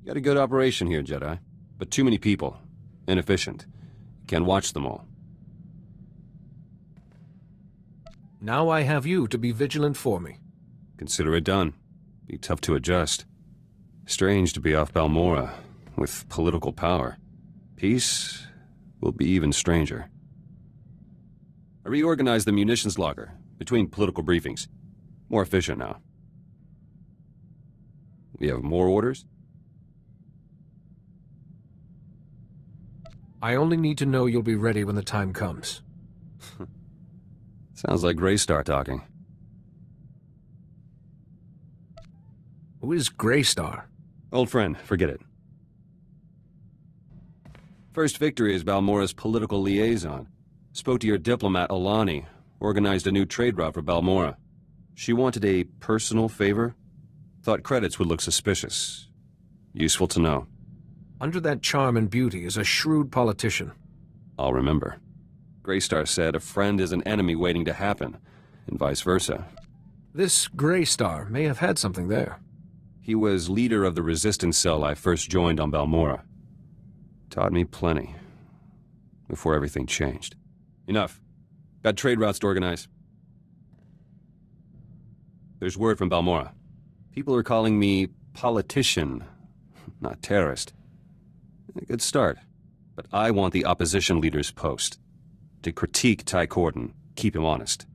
Got a good operation here, Jedi. But too many people. Inefficient. Can't watch them all. Now I have you to be vigilant for me. Consider it done. Be tough to adjust. Strange to be off Balmorra, with political power. Peace will be even stranger. I reorganized the munitions locker, between political briefings. More efficient now. We have more orders? I only need to know you'll be ready when the time comes. Sounds like Greystar talking. Who is Greystar? Old friend, forget it. First Victory is Balmorra's political liaison. Spoke to your diplomat, Alani. Organized a new trade route for Balmorra. She wanted a personal favor. Thought credits would look suspicious. Useful to know. Under that charm and beauty is a shrewd politician. I'll remember. Greystar said a friend is an enemy waiting to happen, and vice versa. This Greystar may have had something there. He was leader of the resistance cell I first joined on Balmorra. Taught me plenty. Before everything changed. Enough. Got trade routes to organize. There's word from Balmorra. People are calling me politician, not terrorist. A good start. But I want the opposition leader's post. To critique Ty Corden, keep him honest.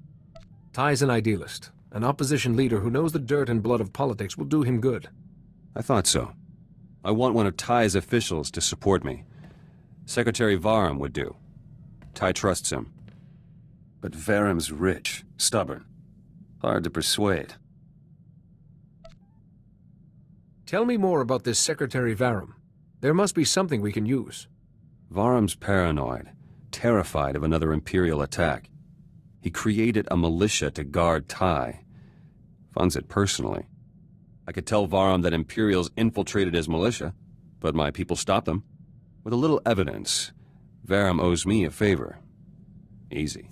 Ty's an idealist. An opposition leader who knows the dirt and blood of politics will do him good. I thought so. I want one of Ty's officials to support me. Secretary Varham would do. Ty trusts him. But Varham's rich, stubborn. Hard to persuade. Tell me more about this Secretary Varham. There must be something we can use. Varham's paranoid, terrified of another Imperial attack. He created a militia to guard Ty. Funds it personally. I could tell Varham that Imperials infiltrated his militia, but my people stopped them. With a little evidence, Varham owes me a favor. Easy.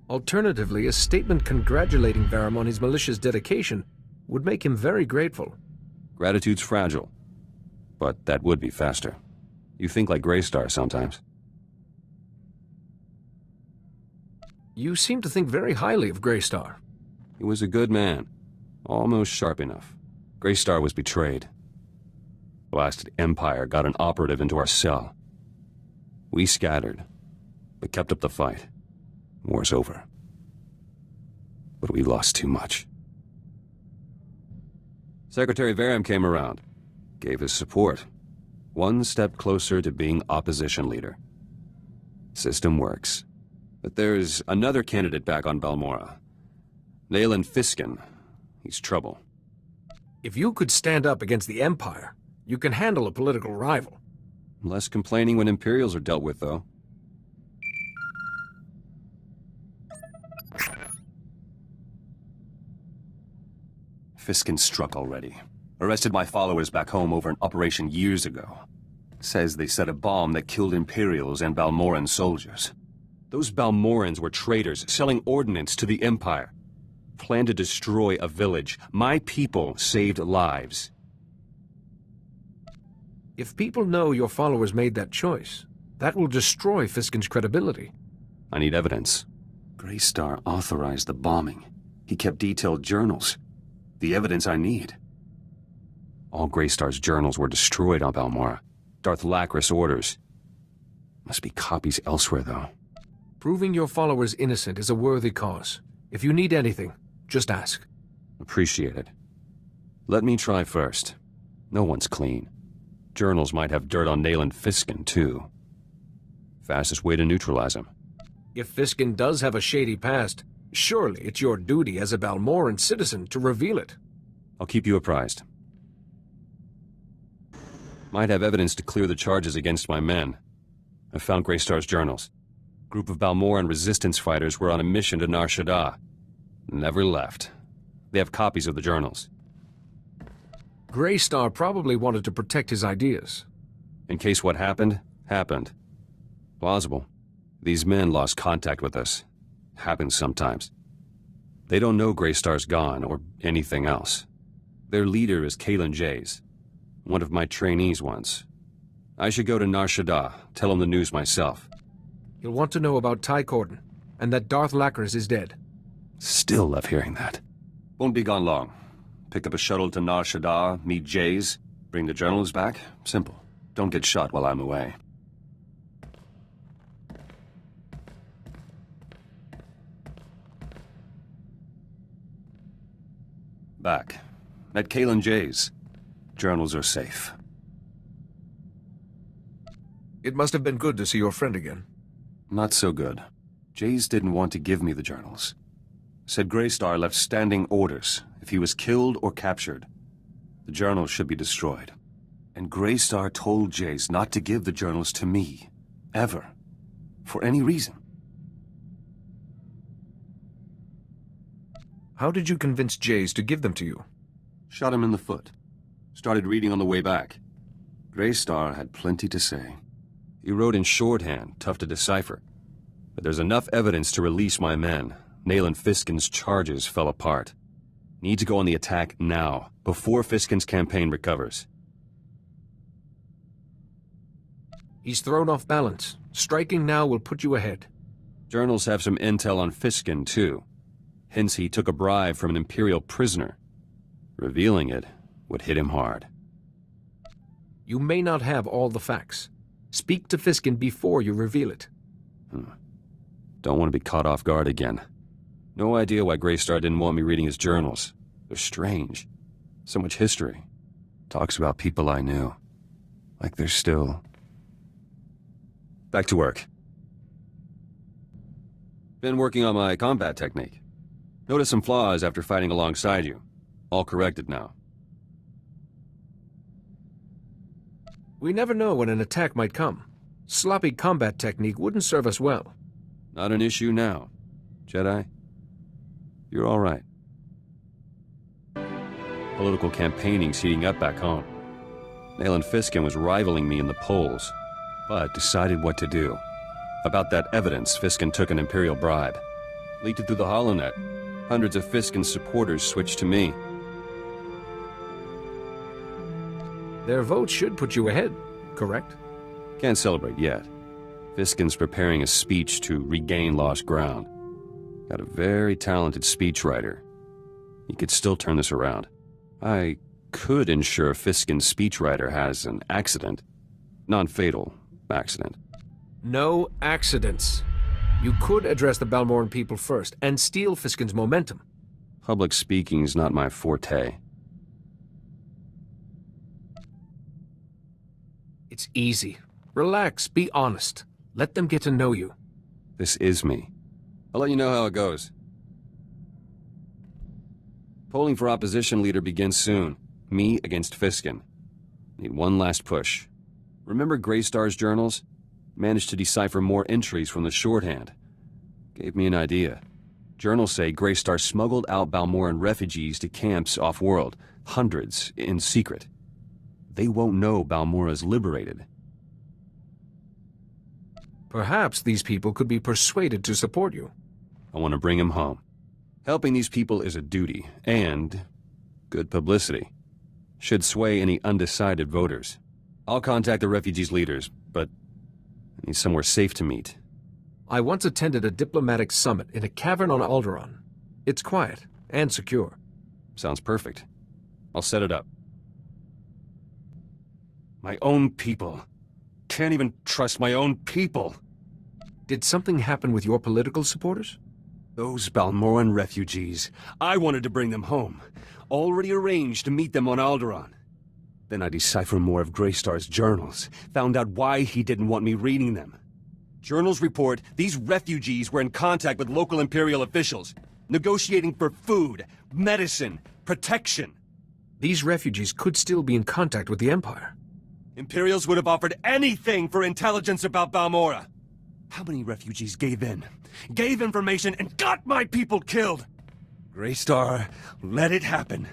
Alternatively, a statement congratulating Varham on his militia's dedication would make him very grateful. Gratitude's fragile, but that would be faster. You think like Greystar sometimes. You seem to think very highly of Greystar. He was a good man, almost sharp enough. Greystar was betrayed. Blasted Empire got an operative into our cell. We scattered, but kept up the fight. War's over. But we lost too much. Secretary Varham came around, gave his support. One step closer to being opposition leader. System works. But there's another candidate back on Balmorra. Nayland Fiskin. He's trouble. If you could stand up against the Empire, you can handle a political rival. Less complaining when Imperials are dealt with, though. Fiskin struck already. Arrested my followers back home over an operation years ago. Says they set a bomb that killed Imperials and Balmorran soldiers. Those Balmorrans were traitors, selling ordnance to the Empire. Planned to destroy a village. My people saved lives. If people know your followers made that choice, that will destroy Fiskin's credibility. I need evidence. Greystar authorized the bombing. He kept detailed journals. The evidence I need. All Greystar's journals were destroyed on Balmorra. Darth Lacris orders. Must be copies elsewhere, though. Proving your followers innocent is a worthy cause. If you need anything, just ask. Appreciate it. Let me try first. No one's clean. Journals might have dirt on Nayland Fiskin, too. Fastest way to neutralize him. If Fiskin does have a shady past, surely it's your duty as a Balmorran citizen to reveal it. I'll keep you apprised. Might have evidence to clear the charges against my men. I found Greystar's journals. Group of Balmorran resistance fighters were on a mission to Nar Shaddaa. Never left. They have copies of the journals. Greystar probably wanted to protect his ideas. In case what happened, happened. Plausible. These men lost contact with us. Happens sometimes. They don't know Greystar's gone, or anything else. Their leader is Kalen Jays, one of my trainees once. I should go to Nar Shaddaa, tell him the news myself. You'll want to know about Ty Corden, and that Darth Lacris is dead. Still love hearing that. Won't be gone long. Pick up a shuttle to Nar Shaddaa, meet Jays, bring the journals back. Simple. Don't get shot while I'm away. Back. At Kalen Jays. Journals are safe. It must have been good to see your friend again. Not so good. Jays didn't want to give me the journals. Said Greystar left standing orders if he was killed or captured. The journals should be destroyed. And Greystar told Jays not to give the journals to me. Ever. For any reason. How did you convince Jays to give them to you? Shot him in the foot. Started reading on the way back. Greystar had plenty to say. He wrote in shorthand, tough to decipher. But there's enough evidence to release my men. Nayland Fiskin's charges fell apart. Need to go on the attack now, before Fiskin's campaign recovers. He's thrown off balance. Striking now will put you ahead. Journals have some intel on Fiskin, too. Hence he took a bribe from an Imperial prisoner. Revealing it would hit him hard. You may not have all the facts. Speak to Fiskin before you reveal it. Don't want to be caught off guard again. No idea why Greystar didn't want me reading his journals. They're strange. So much history. Talks about people I knew. Like they're still... Back to work. Been working on my combat technique. Noticed some flaws after fighting alongside you. All corrected now. We never know when an attack might come. Sloppy combat technique wouldn't serve us well. Not an issue now. Jedi, you're all right. Political campaigning's heating up back home. Nayland Fiskin was rivaling me in the polls, but decided what to do. About that evidence, Fiskin took an Imperial bribe. Leaked it through the HoloNet. Hundreds of Fiskin's supporters switched to me. Their vote should put you ahead, correct? Can't celebrate yet. Fiskin's preparing a speech to regain lost ground. Got a very talented speechwriter. He could still turn this around. I could ensure Fiskin's speechwriter has an accident. Non-fatal accident. No accidents. You could address the Balmoran people first and steal Fiskin's momentum. Public speaking's not my forte. It's easy. Relax, be honest. Let them get to know you. This is me. I'll let you know how it goes. Polling for opposition leader begins soon. Me against Fiskin. Need one last push. Remember Greystar's journals? Managed to decipher more entries from the shorthand. Gave me an idea. Journals say Greystar smuggled out Balmoran refugees to camps off-world. Hundreds, in secret. They won't know Balmora's liberated. Perhaps these people could be persuaded to support you. I want to bring him home. Helping these people is a duty, and good publicity. Should sway any undecided voters. I'll contact the refugees' leaders, but I need somewhere safe to meet. I once attended a diplomatic summit in a cavern on Alderaan. It's quiet and secure. Sounds perfect. I'll set it up. My own people. Can't even trust my own people. Did something happen with your political supporters? Those Balmoran refugees. I wanted to bring them home. Already arranged to meet them on Alderaan. Then I deciphered more of Greystar's journals. Found out why he didn't want me reading them. Journals report these refugees were in contact with local Imperial officials, negotiating for food, medicine, protection. These refugees could still be in contact with the Empire. Imperials would have offered anything for intelligence about Balmora. How many refugees gave in? Gave information and got my people killed? Greystar let it happen.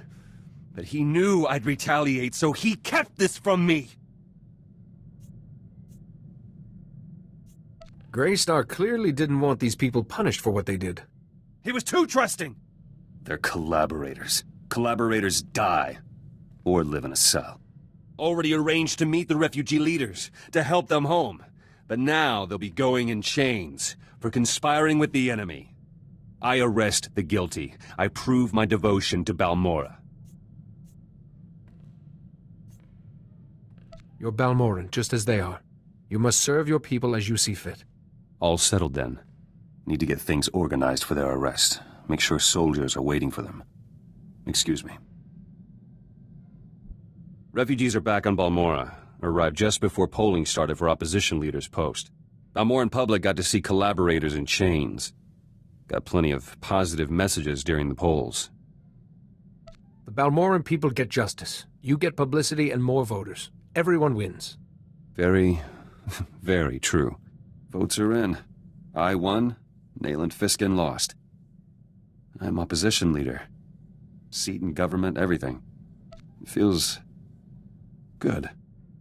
But he knew I'd retaliate, so he kept this from me. Greystar clearly didn't want these people punished for what they did. He was too trusting. They're collaborators. Collaborators die. Or live in a cell. Already arranged to meet the refugee leaders, to help them home. But now they'll be going in chains for conspiring with the enemy. I arrest the guilty. I prove my devotion to Balmorra. You're Balmorran, just as they are. You must serve your people as you see fit. All settled then. Need to get things organized for their arrest. Make sure soldiers are waiting for them. Excuse me. Refugees are back on Balmorra. Arrived just before polling started for opposition leaders' post. Balmorran public got to see collaborators in chains. Got plenty of positive messages during the polls. The Balmorran people get justice. You get publicity and more voters. Everyone wins. Very, very true. Votes are in. I won, Nayland Fiskin lost. I'm opposition leader. Seat in government, everything. It feels good.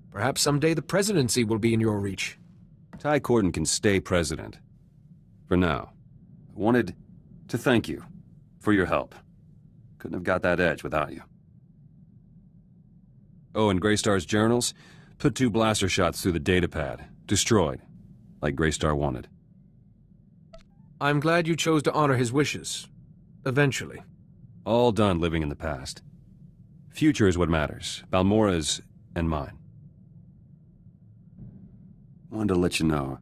Perhaps someday the presidency will be in your reach. Ty Corden can stay president. For now. I wanted to thank you for your help. Couldn't have got that edge without you. Oh, and Greystar's journals? Put 2 blaster shots through the datapad. Destroyed. Like Greystar wanted. I'm glad you chose to honor his wishes. Eventually. All done living in the past. Future is what matters. Balmorra's and mine. Wanted to let you know.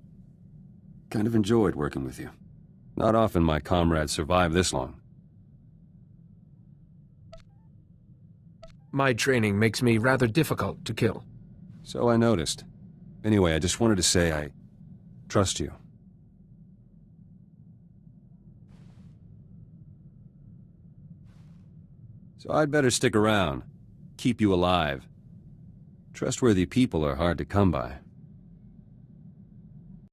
Kind of enjoyed working with you. Not often my comrades survive this long. My training makes me rather difficult to kill. So I noticed. Anyway, I just wanted to say I trust you. So I'd better stick around. Keep you alive. Trustworthy people are hard to come by.